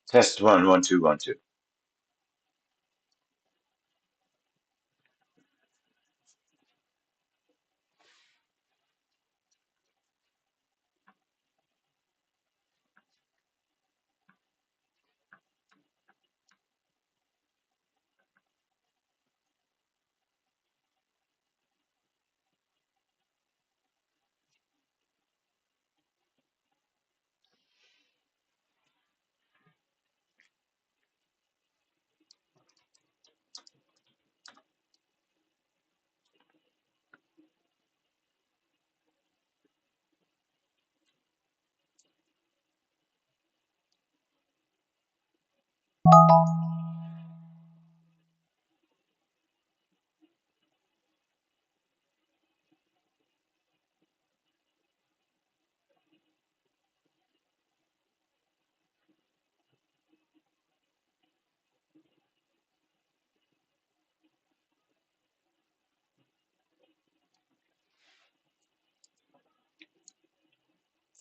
Test one, 1, 2, 1, 2.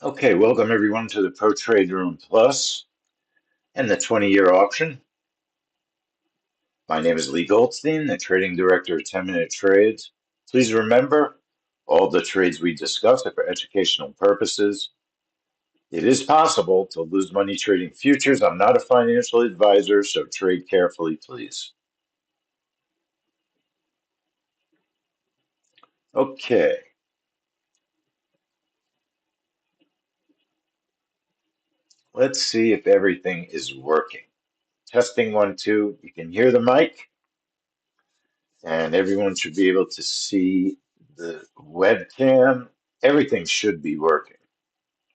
Okay, welcome everyone to the Pro Trade Room Plus and the 20-year auction. My name is Lee Goldstein, the trading director of 10 Minute Trades. Please remember, all the trades we discuss are for educational purposes. It is possible to lose money trading futures. I'm not a financial advisor, so trade carefully, please. Okay, let's see if everything is working. Testing 1, 2. You can hear the mic, and everyone should be able to see the webcam. Everything should be working.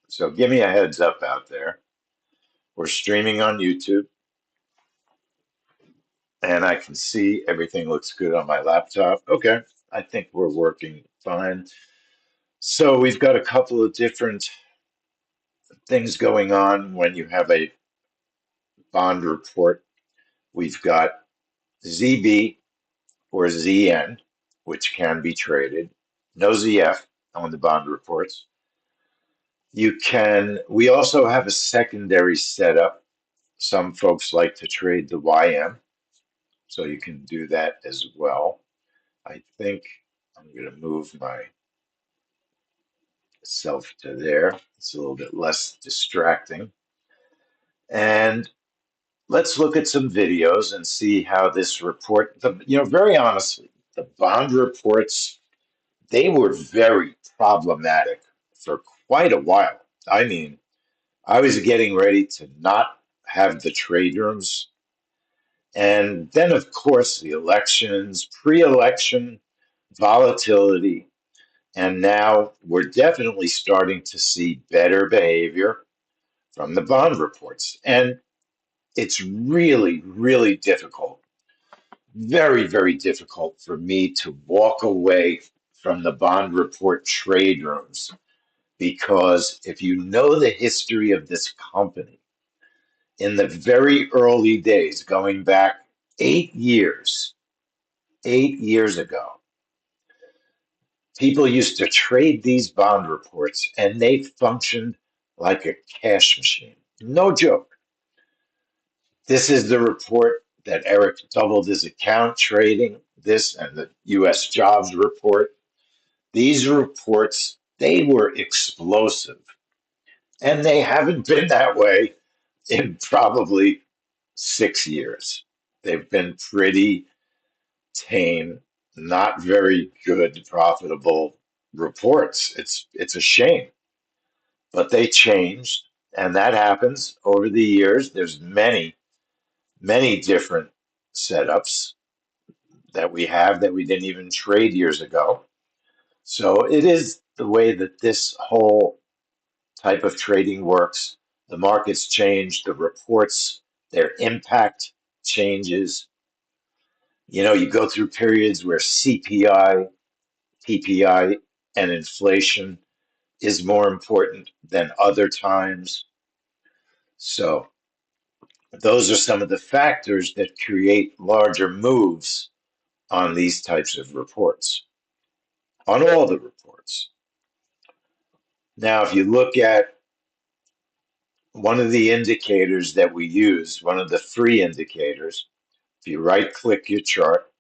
So give me a heads up out there. We're streaming on YouTube, and I can see everything looks good on my laptop. Okay, I think we're working fine. So we've got a couple of different things going on when you have a bond report. We've got ZB or ZN, which can be traded. No ZF on the bond reports. We also have a secondary setup. Some folks like to trade the YM, so you can do that as well. I think I'm going to move myself to there. It's a little bit less distracting. And let's look at some videos and see how this report, very honestly, the bond reports, they were very problematic for quite a while. I mean, I was getting ready to not have the trade rooms. And then, of course, the elections, pre-election volatility, and now we're definitely starting to see better behavior from the bond reports. And it's really, really difficult, very, very difficult for me to walk away from the bond report trade rooms because if you know the history of this company, in the very early days, going back 8 years, 8 years ago, people used to trade these bond reports and they functioned like a cash machine. No joke. This is the report that Eric doubled his account trading, this and the US jobs report. These reports, they were explosive. And they haven't been that way in probably 6 years. They've been pretty tame, not very good, profitable reports. It's a shame, but they changed, and that happens over the years. There's many, many different setups that we have that we didn't even trade years ago. So it is the way that this whole type of trading works. The markets change, the reports, their impact changes. You go through periods where CPI, PPI, and inflation is more important than other times. So, those are some of the factors that create larger moves on these types of reports, on all the reports. Now, if you look at one of the indicators that we use, one of the free indicators, if you right click your chart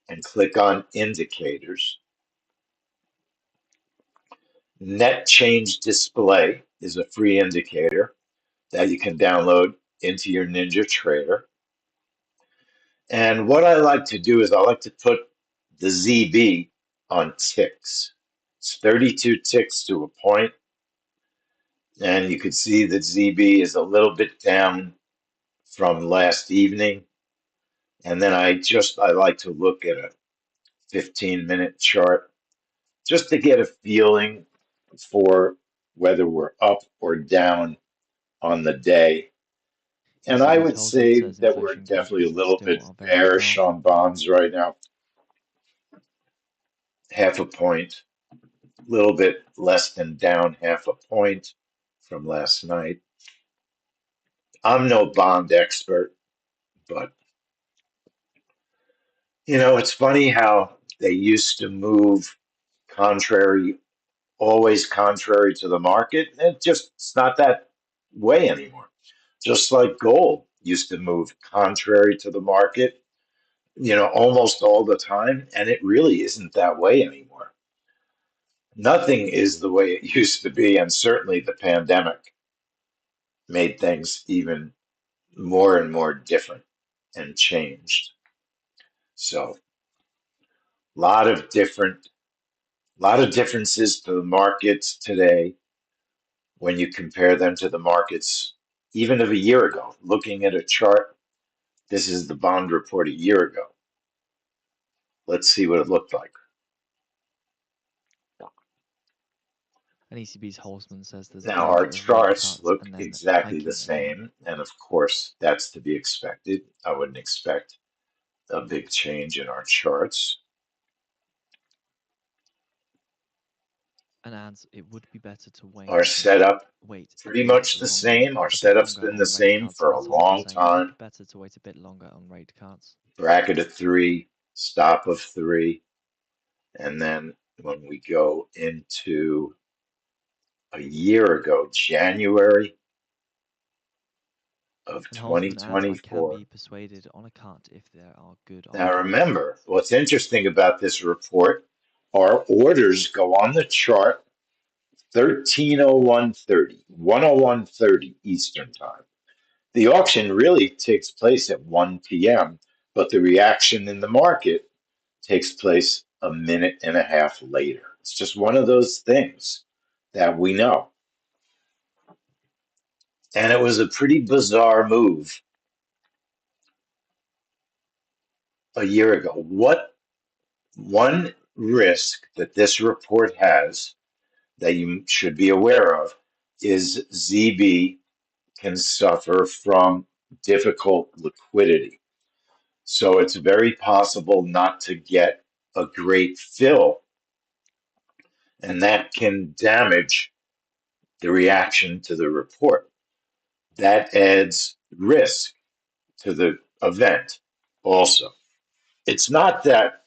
and click on indicators, net change display is a free indicator that you can download into your NinjaTrader. And what I like to do is I like to put the ZB on ticks. It's 32 ticks to a point, and you can see that ZB is a little bit down from last evening. And then I like to look at a 15-minute chart just to get a feeling for whether we're up or down on the day. And I ECB's would Holzman say says that we're inflation definitely a pressures little still bit are very bearish strong. on bonds right now. Half a point, a little bit less than down half a point from last night. I'm no bond expert, but it's funny how they used to move contrary, always contrary to the market. It's not that way anymore. Just like gold used to move contrary to the market, almost all the time, and it really isn't that way anymore. Nothing is the way it used to be, and certainly the pandemic made things even more and more different and changed. So, a lot of differences to the markets today when you compare them to the markets even of a year ago. Looking at a chart, this is the bond report a year ago. Let's see what it looked like. And ECB's Holzman says there's a Now, our danger of rate charts cuts look and then exactly the hiking again. same, and of course, that's to be expected. I wouldn't expect a big change in our charts. And adds it would be better to Our setup, wait a pretty bit much the longer, same. Our a bit setup's longer been the on rate same cuts. for And a as Holzman long saying it would time. be better to wait a bit longer on rate cuts. Bracket of three, stop of three, and then when we go into a year ago, January of And Holzman adds, I can 2024. be persuaded on a cut if there are good Now arguments. remember, what's interesting about this report, our orders go on the chart 13:01:30, 1:01:30 Eastern Time. The auction really takes place at 1 p.m., but the reaction in the market takes place a minute and a half later. It's just one of those things that we know. And it was a pretty bizarre move a year ago. What one risk that this report has that you should be aware of is ZB can suffer from difficult liquidity. So it's very possible not to get a great fill, and that can damage the reaction to the report. That adds risk to the event also. It's not that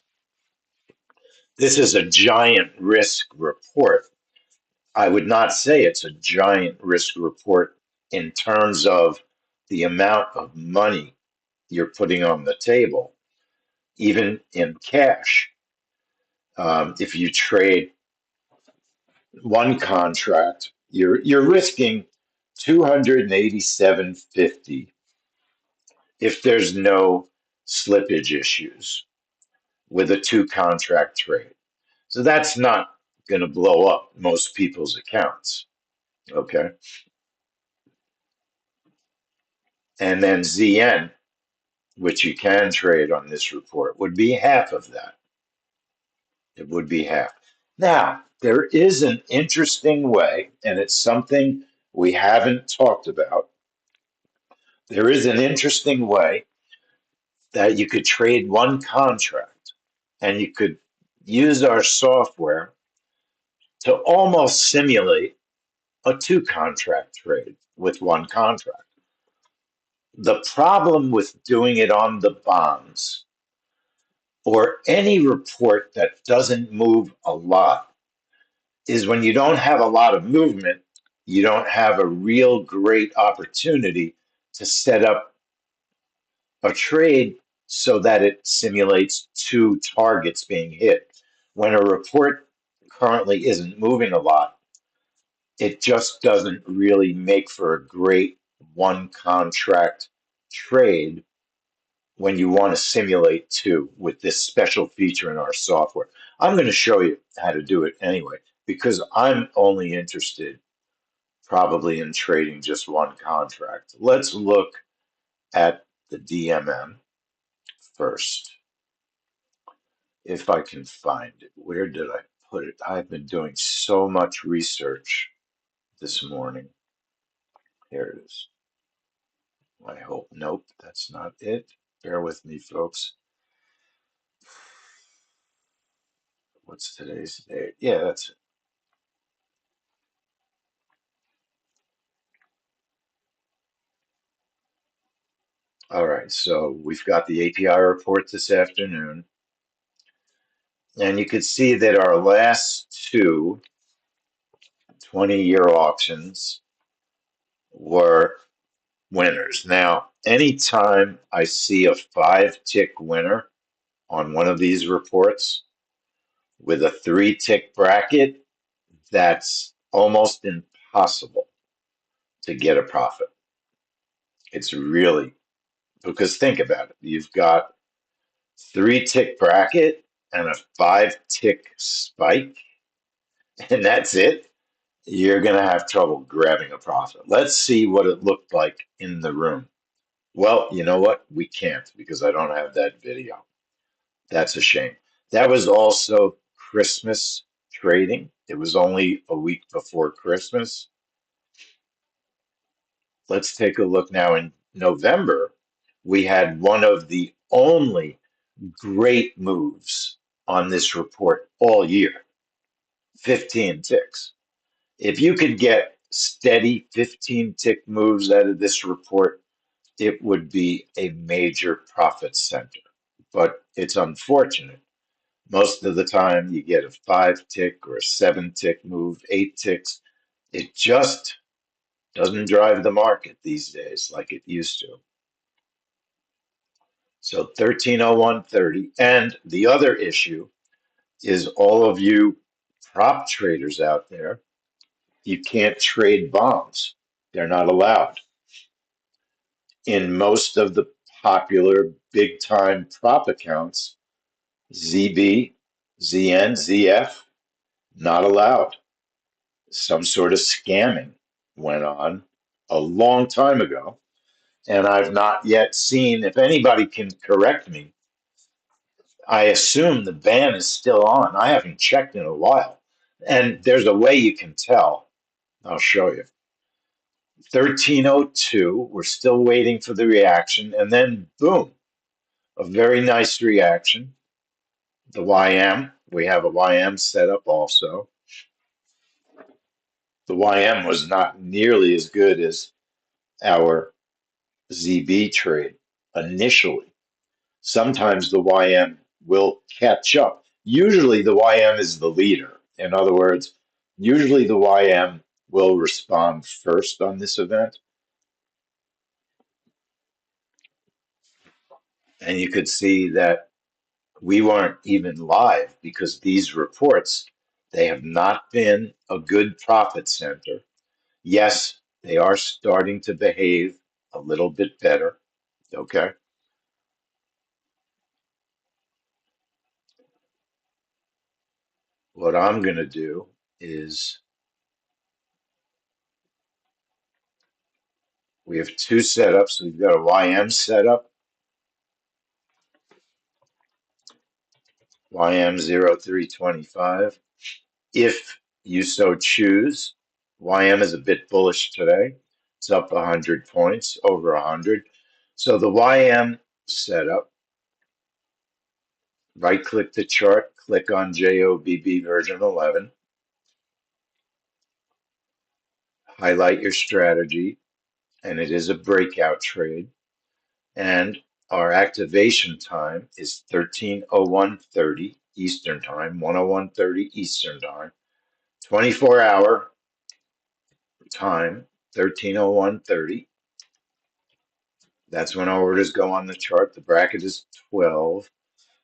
this is a giant risk report. I would not say it's a giant risk report in terms of the amount of money you're putting on the table, even in cash. If you trade one contract, you're risking 287.50 if there's no slippage issues with a two contract trade. So that's not going to blow up most people's accounts. Okay. And then ZN, which you can trade on this report, would be half of that. It would be half. Now, there is an interesting way, and it's something we haven't talked about. There is an interesting way that you could trade one contract and you could use our software to almost simulate a two contract trade with one contract. The problem with doing it on the bonds or any report that doesn't move a lot is when you don't have a lot of movement, you don't have a real great opportunity to set up a trade so that it simulates two targets being hit. When a report currently isn't moving a lot, it just doesn't really make for a great one contract trade when you want to simulate two with this special feature in our software. I'm going to show you how to do it anyway, because I'm only interested probably in trading just one contract. Let's look at the DMM first, if I can find it. Where did I put it? I've been doing so much research this morning. Here it is. I hope. Nope, that's not it. Bear with me, folks. What's today's date? Yeah, that's it. All right, so we've got the API report this afternoon, and you can see that our last two 20-year auctions were winners. Now, anytime I see a five-tick winner on one of these reports with a three-tick bracket, that's almost impossible to get a profit. It's really, because think about it. You've got three-tick bracket and a five-tick spike, and that's it. You're going to have trouble grabbing a profit. Let's see what it looked like in the room. Well, you know what? We can't because I don't have that video. That's a shame. That was also Christmas trading. It was only a week before Christmas. Let's take a look now in November. We had one of the only great moves on this report all year, 15 ticks. If you could get steady 15 tick moves out of this report, it would be a major profit center. But it's unfortunate. Most of the time, you get a five tick or a seven tick move, eight ticks. It just doesn't drive the market these days like it used to. So 1301.30. And the other issue is all of you prop traders out there, you can't trade bombs. They're not allowed. In most of the popular big time prop accounts, ZB, ZN, ZF, not allowed. Some sort of scamming went on a long time ago, and I've not yet seen, if anybody can correct me, I assume the ban is still on. I haven't checked in a while. And there's a way you can tell. I'll show you. 1302, we're still waiting for the reaction, and then boom, a very nice reaction. The YM, we have a YM set up also. The YM was not nearly as good as our ZB trade initially. Sometimes the YM will catch up. Usually the YM is the leader. In other words, usually the YM will respond first on this event. And you could see that we weren't even live because these reports, they have not been a good profit center. Yes, they are starting to behave a little bit better. Okay. What I'm going to do is we have two setups. We've got a YM setup, YM0325. If you so choose, YM is a bit bullish today. It's up 100 points, over 100. So the YM setup, right click the chart, click on JOBB version 11, highlight your strategy, and it is a breakout trade. And our activation time is 13:01:30 Eastern Time, 1:01:30 Eastern Time, 24-hour time, 13:01:30. That's when our orders go on the chart. The bracket is 12.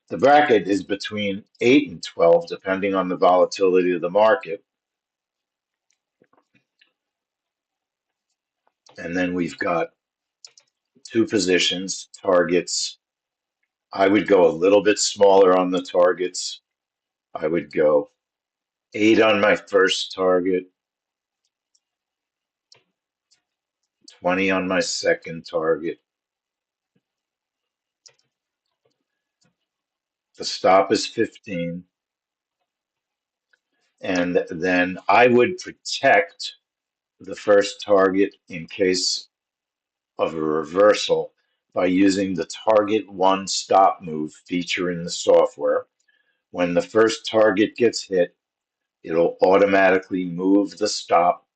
The bracket is between 8 and 12, depending on the volatility of the market. And then we've got two positions, targets. I would go a little bit smaller on the targets. I would go 8 on my first target, 20 on my second target. The stop is 15. And then I would protect the first target in case of a reversal by using the target one stop move feature in the software. When the first target gets hit, it'll automatically move the stop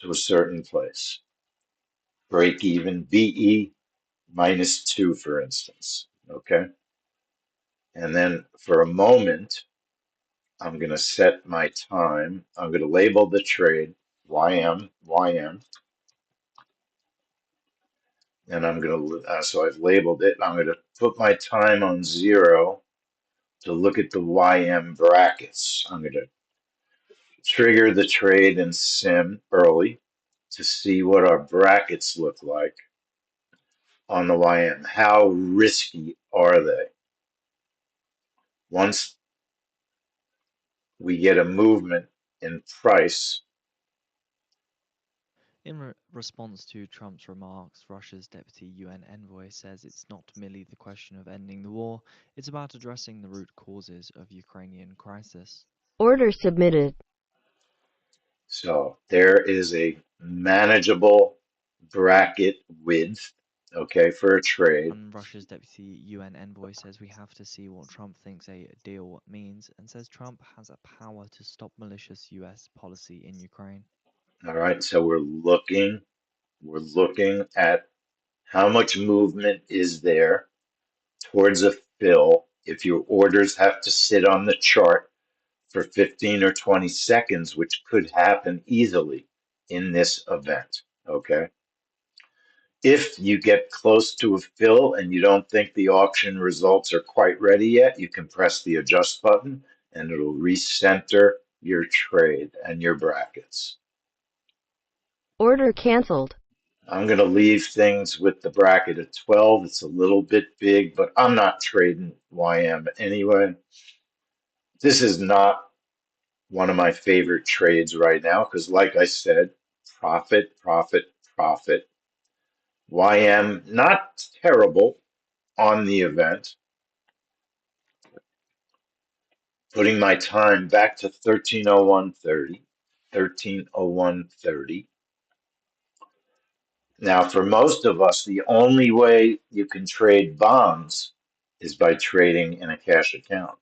to a certain place. Break even BE -2, for instance. Okay. And then for a moment, I'm going to set my time. I'm going to label the trade YM, YM. And I'm going to, so I've labeled it. I'm going to put my time on 0 to look at the YM brackets. I'm going to trigger the trade in Sim early to see what our brackets look like on the YM. How risky are they? Once we get a movement in price, In response to Trump's remarks, Russia's deputy UN envoy says it's not merely the question of ending the war, it's about addressing the root causes of Ukrainian crisis. Order submitted. so there is a manageable bracket width, okay, for a trade. And Russia's deputy UN envoy says we have to see what Trump thinks a deal means, and says Trump has a power to stop malicious US policy in Ukraine. All right, so we're looking at how much movement is there towards a fill if your orders have to sit on the chart for 15 or 20 seconds, which could happen easily in this event. Okay. If you get close to a fill and you don't think the auction results are quite ready yet, you can press the adjust button and it'll recenter your trade and your brackets. Order canceled. I'm going to leave things with the bracket at 12. It's a little bit big, but I'm not trading YM anyway. This is not one of my favorite trades right now because, like I said, profit, profit, profit. YM, not terrible on the event. Putting my time back to 13:01:30. 13:01:30. Now, for most of us, the only way you can trade bonds is by trading in a cash account.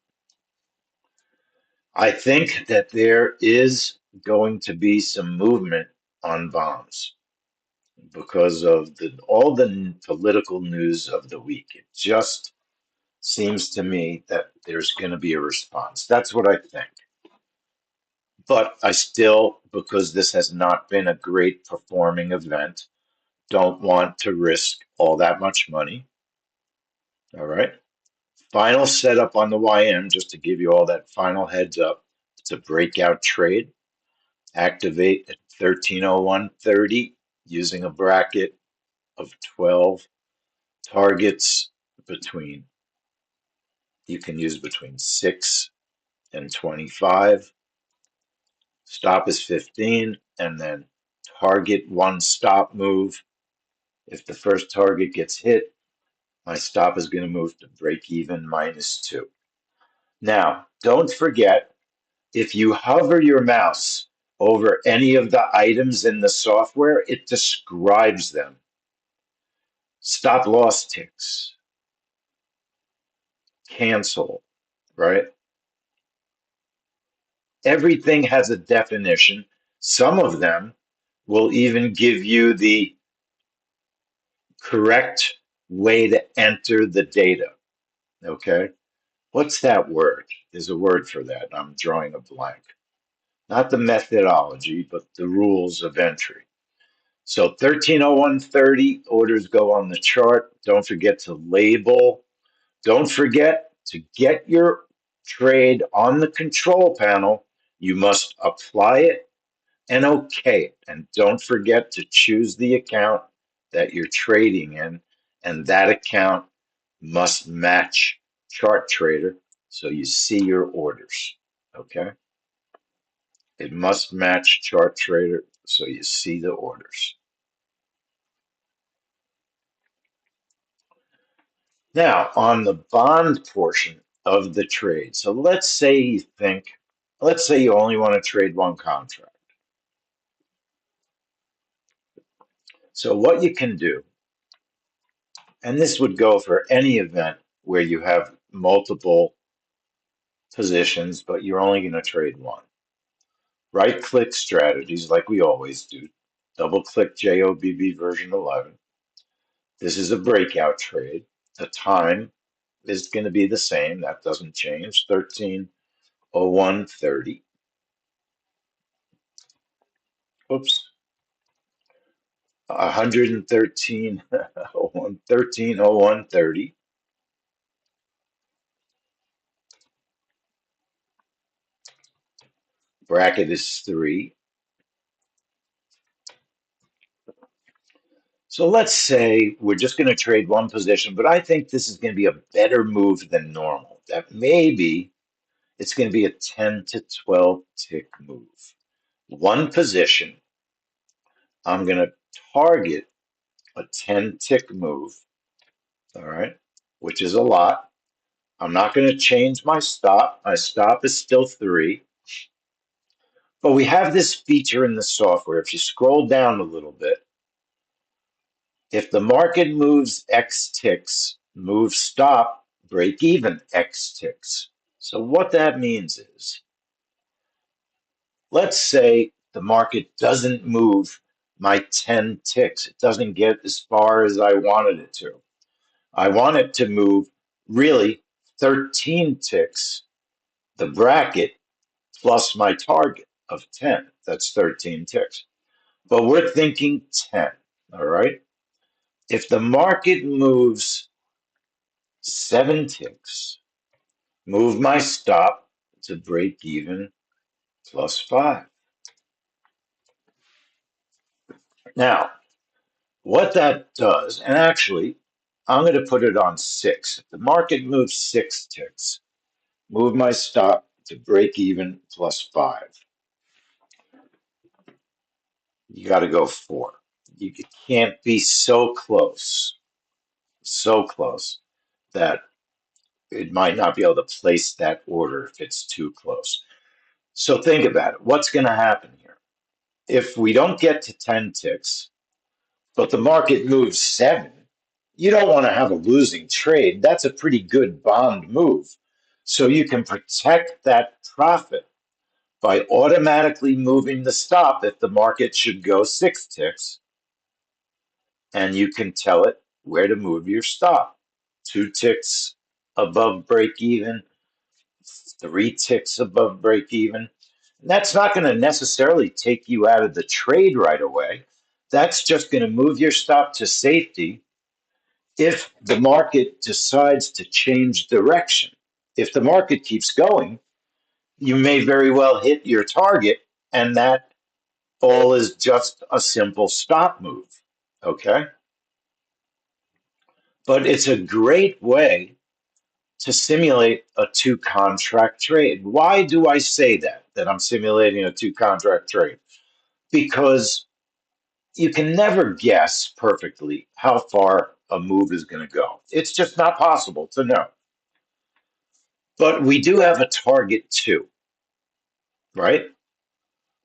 I think that there is going to be some movement on bonds because of all the political news of the week. It just seems to me that there's going to be a response. That's what I think. But I still, because this has not been a great performing event, don't want to risk all that much money. All right. Final setup on the YM, just to give you all that final heads up. It's a breakout trade. Activate at 13:01:30 using a bracket of 12 targets between, you can use between 6 and 25. Stop is 15, and then target one stop move. If the first target gets hit, my stop is going to move to break even -2. Now, don't forget, if you hover your mouse over any of the items in the software, it describes them. Stop loss ticks, cancel, right? Everything has a definition. Some of them will even give you the correct way to enter the data. Okay. What's that word? There's a word for that. I'm drawing a blank. not the methodology, but the rules of entry. So 130130 orders go on the chart. Don't forget to label. Don't forget to get your trade on the control panel. You must apply it and okay it. And don't forget to choose the account that you're trading in, and that account must match Chart Trader so you see your orders. Okay? It must match Chart Trader so you see the orders. Now, on the bond portion of the trade, so let's say you only want to trade one contract. So what you can do, and this would go for any event where you have multiple positions, but you're only going to trade one. Right click strategies like we always do. Double click JOBB version 11. This is a breakout trade. The time is going to be the same. That doesn't change. 130130. Oops. 113, 130130. Bracket is 3. So let's say we're just going to trade one position, but I think this is going to be a better move than normal. That maybe it's going to be a 10 to 12 tick move. One position, I'm going to target a 10 tick move, all right, which is a lot. I'm not going to change my stop. My stop is still 3. But we have this feature in the software. If you scroll down a little bit, if the market moves X ticks, move stop, break even X ticks. So what that means is, let's say the market doesn't move my 10 ticks. It doesn't get as far as I wanted it to. I want it to move really 13 ticks, the bracket plus my target of 10. That's 13 ticks. But we're thinking 10, all right? If the market moves 7 ticks, move my stop to break even plus 5. Now, what that does, and actually, I'm going to put it on 6. If the market moves 6 ticks, move my stop to break even plus 5. You got to go 4. You can't be so close that it might not be able to place that order if it's too close. So think about it. What's going to happen here? If we don't get to 10 ticks, but the market moves 7, you don't want to have a losing trade. That's a pretty good bond move. So you can protect that profit by automatically moving the stop if the market should go 6 ticks, and you can tell it where to move your stop. 2 ticks above break even, 3 ticks above break even. That's not going to necessarily take you out of the trade right away. That's just going to move your stop to safety if the market decides to change direction. If the market keeps going, you may very well hit your target, and that all is just a simple stop move. Okay? But it's a great way to simulate a 2 contract trade. Why do I say that I'm simulating a 2 contract trade? Because you can never guess perfectly how far a move is going to go. It's just not possible to know. But we do have a target 2, right?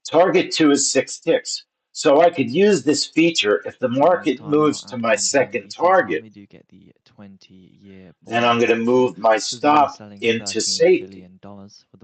Target 2 is 6 ticks. So I could use this feature if the market moves to my second target, We do get the 20-year then I'm going to move my stop into safety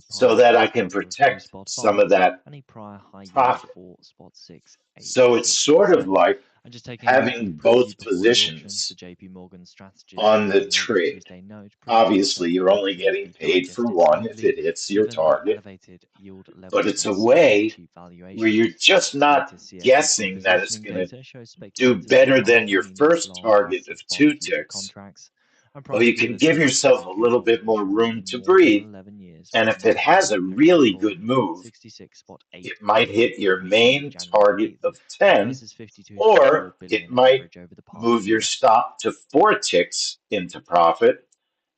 so that I can protect some of that and a prior high yield profit. for spot 686. So it's sort of like And just taking a look at the having preview both before the auction, positions the JP Morgan strategist on the revealed late trade. Tuesday note preview Obviously, you're expected only auction getting could paid for digest it one if smoothly, it hits your given the target, elevated yield but levels it's and a seemingly way cheap where you're valuations. just The not latest CFTC guessing that it's positioning going to data shows do speculators are better than your buying meaningful first on target passive of bond 2 future ticks. contracts, and Well, price you can movers give have yourself a little executed bit more options room for to more than breathe. 11 years, And with if it market has a movement really good falling move, 66.8 it might billion hit your from its peak main January target 8th of 10, versus 52.4 or it billion might average over the past move your year. stop to 4 ticks into profit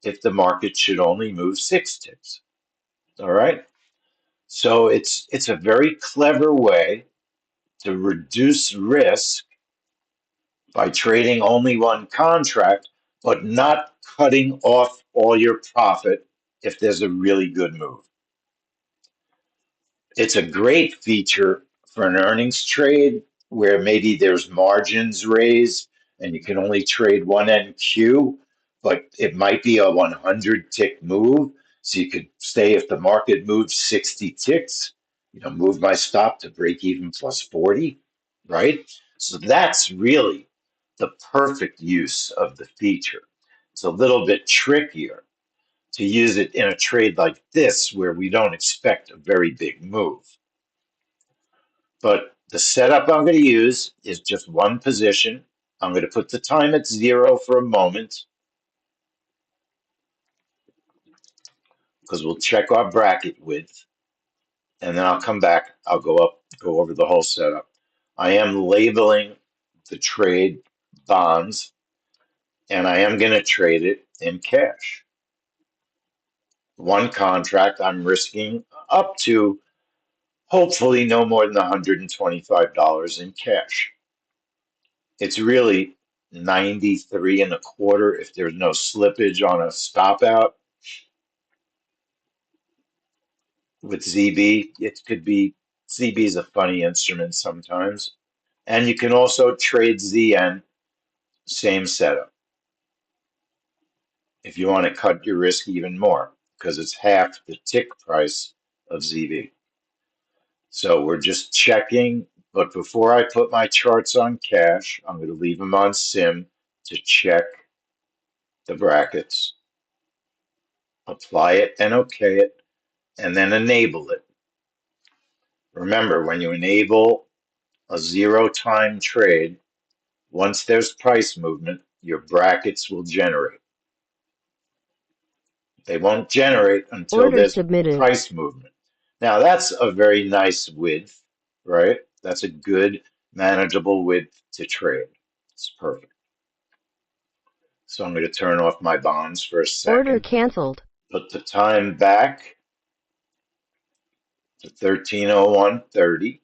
if the market should only move 6 ticks. All right. So it's a very clever way to reduce risk by trading only one contract, but not cutting off all your profit if there's a really good move. It's a great feature for an earnings trade where maybe there's margins raised and you can only trade one NQ, but it might be a 100 tick move. So you could say if the market moves 60 ticks, move my stop to break even plus 40, right? So that's really the perfect use of the feature. It's a little bit trickier to use it in a trade like this where we don't expect a very big move. But the setup I'm going to use is just one position. I'm going to put the time at 0 for a moment because we'll check our bracket width, and then I'll come back. I'll go over the whole setup. I am labeling the trade bonds, and I am going to trade it in cash. One contract, I'm risking up to hopefully no more than $125 in cash. It's really 93 and a quarter if there's no slippage on a stop out. With ZB, it could be, ZB is a funny instrument sometimes. And you can also trade ZN, same setup, if you want to cut your risk even more, because it's half the tick price of ZB. So we're just checking, but before I put my charts on cash, I'm going to leave them on sim to check the brackets, apply it and okay it, and then enable it. Remember, when you enable a zero-time trade, once there's price movement, your brackets will generate. They won't generate until Order there's submitted. price movement. Now, that's a very nice width, right? That's a good, manageable width to trade. It's perfect. So I'm going to turn off my bonds for a Order second, canceled. put the time back to 13:01:30.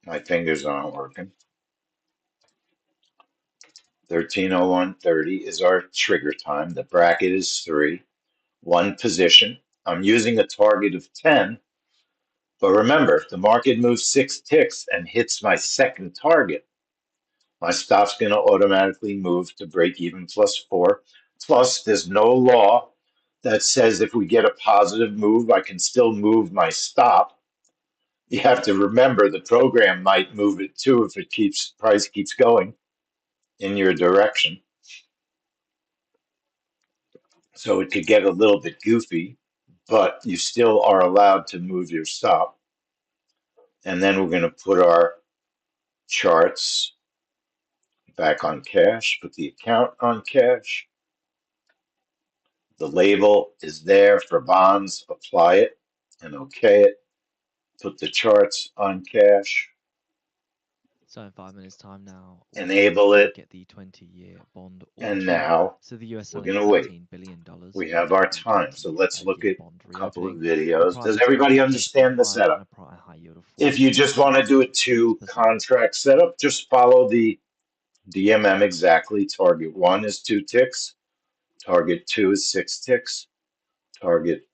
My fingers aren't working. 13:01:30 is our trigger time. The bracket is 3, one position. I'm using a target of 10, but remember, if the market moves 6 ticks and hits my second target, my stop's going to automatically move to break even plus 4. Plus, there's no law that says if we get a positive move, I can still move my stop. You have to remember the program might move it too if price keeps going in your direction. So it could get a little bit goofy, but you still are allowed to move your stop. And then we're going to put our charts back on cash, put the account on cash. The label is there for bonds, apply it and okay it. Put the charts on cash, So in 5 minutes' time now, we enable it, get the 20-year bond and auction. now So the US we're selling going to wait. $13 billion We ahead have of our the time. So let's look 20-year at bond a couple of reopening. The videos. price Does is everybody currently just understand the high and setup? a high yield of If you just want to do a 2 4.66%. contract setup, just follow the DMM exactly. Target 1 is 2 ticks. Target 2 is 6 ticks. Target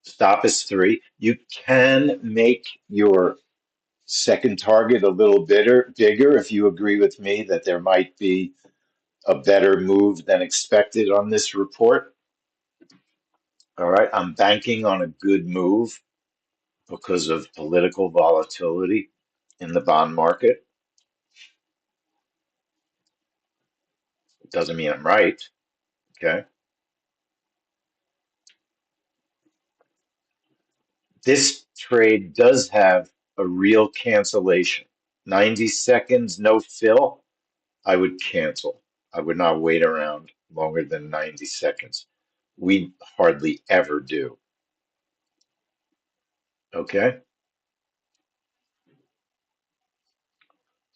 stop is 3. You can make your second target a little bigger if you agree with me that there might be a better move than expected on this report. All right, I'm banking on a good move because of political volatility in the bond market. It doesn't mean I'm right. Okay. This trade does have a real cancellation. 90 seconds, no fill, I would cancel. I would not wait around longer than 90 seconds. We hardly ever do. Okay.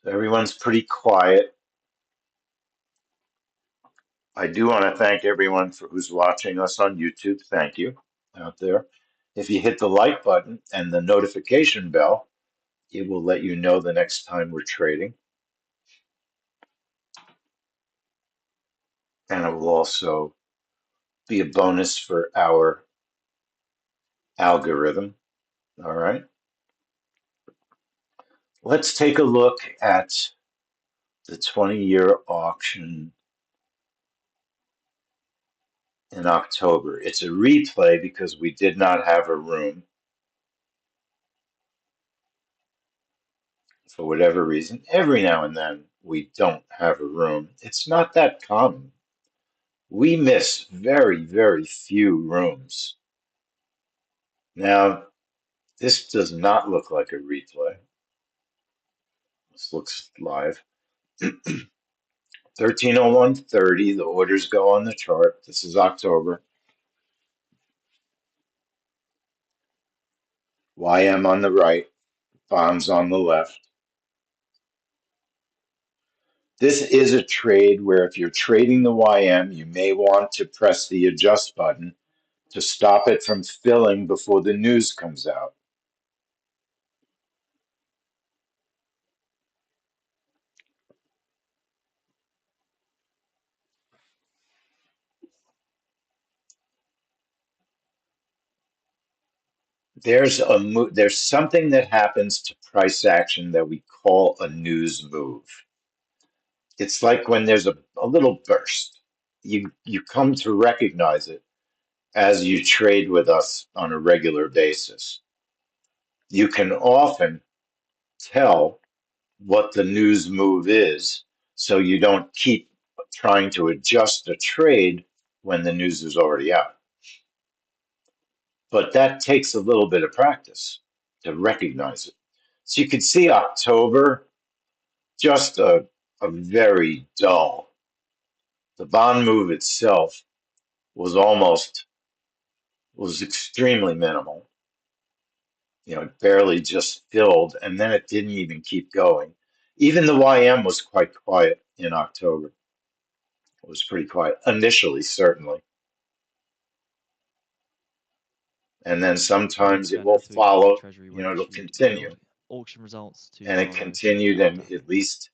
So everyone's pretty quiet. I do want to thank everyone for who's watching us on YouTube. Thank you out there. If you hit the like button and the notification bell, it will let you know the next time we're trading. And it will also be a bonus for our algorithm. All right. Let's take a look at the 20-year auction in October. It's a replay because we did not have a room for whatever reason. Every now and then we don't have a room. It's not that common. We miss very, very few rooms. Now, this does not look like a replay. This looks live. 1301.30, the orders go on the chart. This is October. YM on the right, bonds on the left. This is a trade where if you're trading the YM, you may want to press the adjust button to stop it from filling before the news comes out. There's something that happens to price action that we call a news move. It's like when there's a little burst. You come to recognize it as you trade with us on a regular basis. You can often tell what the news move is so you don't keep trying to adjust a trade when the news is already out. But that takes a little bit of practice to recognize it. So you can see October, just a very dull. The bond move itself was extremely minimal. It barely just filled, and then it didn't even keep going. Even the YM was quite quiet in October. It was pretty quiet initially, certainly. And then sometimes it Going will on to the UK follow, Treasury, where it'll issued continue. auction results to And it follow shortly continued and after. at least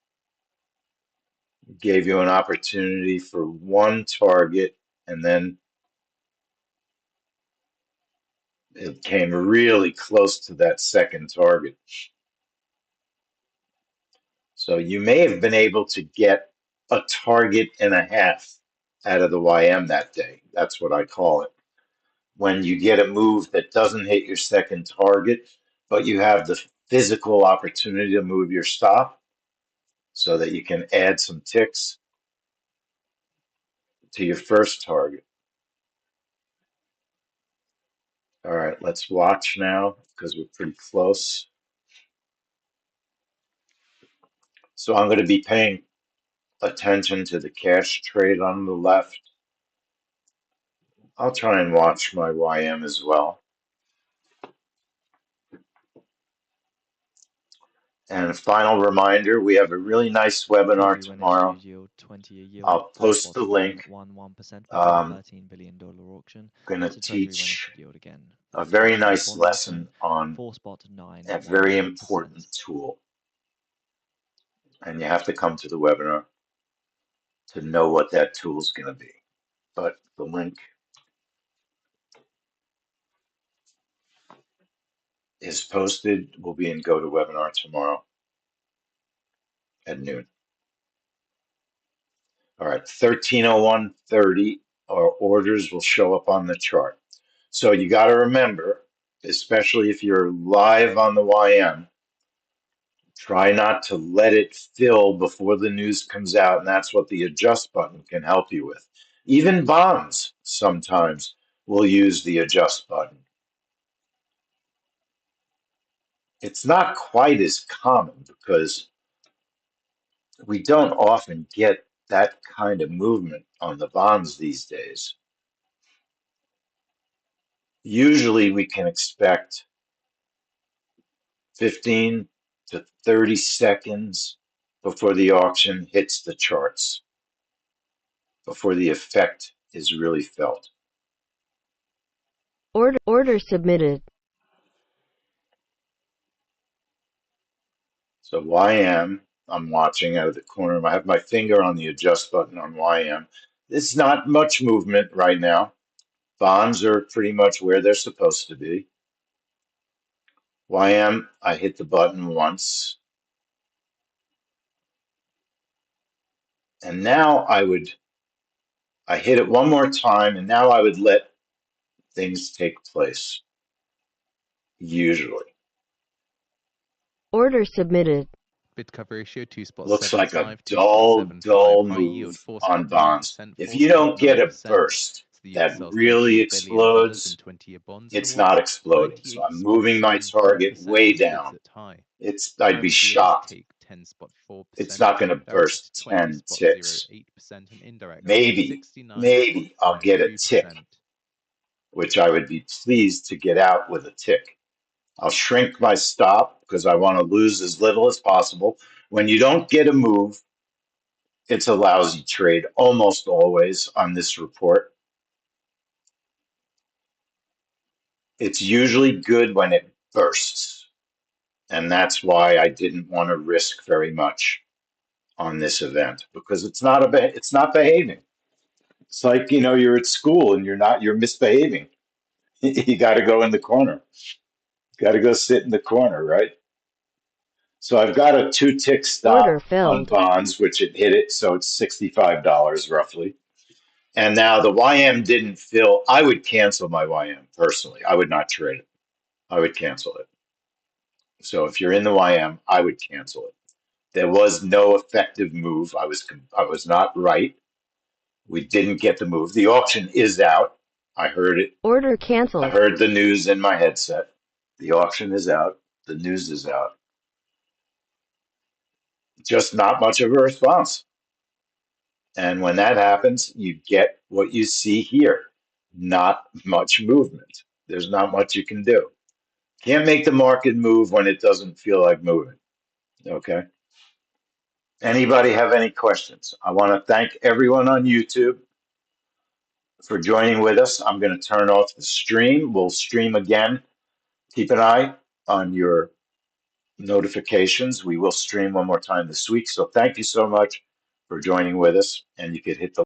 gave you an opportunity for one target, and then it came really close to that second target. So you may have been able to get a target and a half out of the YM that day. That's what I call it. When you get a move that doesn't hit your second target, but you have the physical opportunity to move your stop so that you can add some ticks to your first target. All right, let's watch now because we're pretty close. So I'm going to be paying attention to the cash trade on the left. I'll try and watch my YM as well. And a final reminder, we have a really nice webinar Treasury when tomorrow. issued yield 20-year yield. I'll Four post spot the link. 1.11% for I'm $13 billion auction. going to So Treasury when teach issued yield again. a For very 20-year nice bond auction. lesson on 4 spot a very 911%. important tool. And you have to come to the webinar to know what that tool is going to be. But the link is posted. We'll be in GoToWebinar tomorrow at noon. All right, 1301.30, our orders will show up on the chart. So you got to remember, especially if you're live on the YM, try not to let it fill before the news comes out, and that's what the adjust button can help you with. Even bonds sometimes will use the adjust button. It's not quite as common because we don't often get that kind of movement on the bonds these days. Usually we can expect 15 to 30 seconds before the auction hits the charts, before the effect is really felt. Order submitted. So YM, I'm watching out of the corner. I have my finger on the adjust button on YM. It's not much movement right now. Bonds are pretty much where they're supposed to be. YM, I hit the button once. And now I hit it one more time, and now I would let things take place, usually. Order submitted. Bid cover ratio 2.75 Looks like a to dull 2.75. High yield move on 4.9%, bonds. If you don't get a 4.9%. burst So the yield that sells really $38 billion in explodes, 20-year bonds it's and not awards. exploding. So I'm moving my target 98.72% way bids down. at high. I'd be Average yields shocked. take 10.4%. It's not going to Direct burst 10 ticks. 20.08% and indirect Maybe 69.52%. I'll get a tick, which I would be pleased to get out with a tick. I'll shrink my stop because I want to lose as little as possible. When you don't get a move, it's a lousy trade almost always on this report. It's usually good when it bursts. And that's why I didn't want to risk very much on this event, because it's not behaving. It's like, you're at school and you're misbehaving. You got to go in the corner. You got to go sit in the corner, right? So I've got a 2-tick Order stop on filled. bonds, which it hit it, so it's $65 roughly. And now the YM didn't fill. I would cancel my YM personally. I would not trade it. I would cancel it. So if you're in the YM, I would cancel it. There was no effective move. I was not right. We didn't get the move. The auction is out. I heard it. Order I canceled. heard the news in my headset. The auction is out. The news is out. Just not much of a response. And when that happens, you get what you see here. Not much movement. There's not much you can do. Can't make the market move when it doesn't feel like moving. Okay. Anybody have any questions? I want to thank everyone on YouTube for joining with us. I'm going to turn off the stream. We'll stream again. Keep an eye on your notifications. We will stream one more time this week. So thank you so much for joining with us. And you could hit the